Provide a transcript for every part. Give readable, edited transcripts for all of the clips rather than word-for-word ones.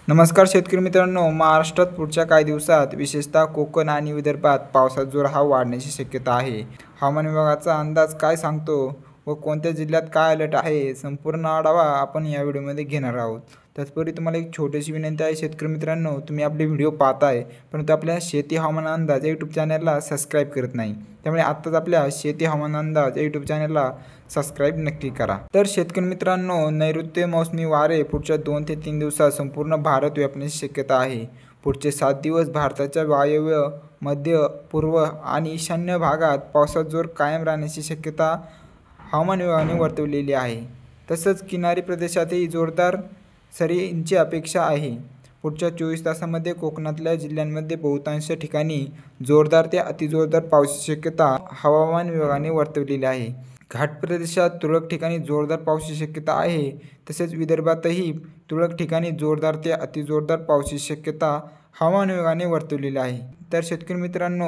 नमस्कार शेतकरी मित्रांनो, महाराष्ट्रात पुढच्या काही दिवसात विशेषतः कोकण आणि विदर्भात पावसाचा जोर वाढण्याची शक्यता आहे. हवामान विभागाचा अंदाज काय सांगतो व कोणत्या जिल्ह्यात काय अलर्ट आहे, संपूर्ण आढावा आपण या व्हिडिओमध्ये घेणार आहोत. तत्पूर्वी तुम्हाला एक छोटीशी विनंती आहे शेतकरी मित्रांनो, तुम्ही आपले व्हिडिओ पाहताय परंतु आपल्या शेती हवामान अंदाज यूट्यूब चॅनलला सबस्क्राईब करत नाही. त्यामुळे आत्ताच आपल्या शेती हवामान अंदाज यूट्यूब चॅनलला सबस्क्राईब नक्की करा. तर शेतकरी मित्रांनो, नैऋत्य मोसमी वारे पुढच्या 2 ते 3 दिवसात संपूर्ण भारत व्यापण्याची शक्यता आहे. पुढचे 7 दिवस भारताच्या वायव्य, मध्य, पूर्व आणि ईशान्य भागात पावसाचा जोर कायम राहण्याची शक्यता हवामान विभागाने वर्तवलेली आहे. तसंच किनारी प्रदेशातही जोरदार सरींची अपेक्षा आहे. पुढच्या 24 तासांमध्ये कोकणातल्या जिल्ह्यांमध्ये बहुतांश ठिकाणी जोरदार ते अतिजोरदार पावसाची शक्यता हवामान विभागाने वर्तवलेली आहे. घाट प्रदेशात तुरळक ठिकाणी जोरदार पावसाची शक्यता आहे. तसेच विदर्भातही तुरळक ठिकाणी जोरदार ते अतिजोरदार पावसाची शक्यता हवामान विभागाने वर्तवलेली आहे. तर शेतकरी मित्रांनो,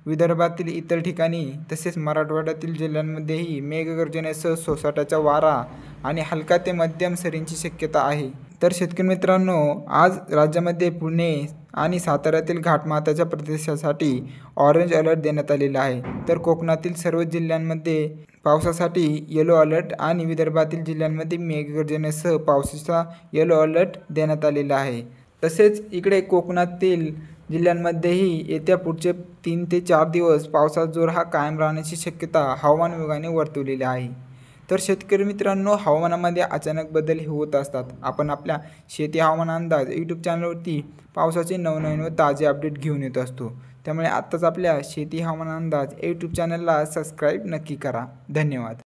विदर्भातील इतर ठिकाणी तसेच मराठवाड्यातील जिल्ह्यांमध्येही मेघगर्जनेसह सोसाट्याचा वारा आणि हलका ते मध्यम सरींची शक्यता आहे. तर शेतकरी मित्रांनो, आज राज्यामध्ये पुणे आणि साताऱ्यातील घाटमाथ्याच्या प्रदेशासाठी ऑरेंज अलर्ट देण्यात आलेला आहे. तर कोकणातील सर्व जिल्ह्यांमध्ये पावसासाठी येलो अलर्ट आणि विदर्भातील जिल्ह्यांमध्ये मेघगर्जनेसह पावसाचा येलो अलर्ट देण्यात आलेला आहे. तसेच इकडे कोकणातील जिल्ह्यांमध्येही येत्या पुढचे 3 ते 4 दिवस पावसाचा जोर कायम राहण्याची शक्यता हवामान विभागाने वर्तवलेली आहे. तर शेतकरी मित्रांनो, हवामानामध्ये अचानक बदल होत असतात. आपण आपल्या शेती हवामान अंदाज यूट्यूब चॅनलवरती पावसाचे नवनवीन व ताजे अपडेट घेऊन येत असतो. त्यामुळे आत्ताच आपल्या शेती हवामान अंदाज यूट्यूब चॅनलला सबस्क्राईब नक्की करा. धन्यवाद.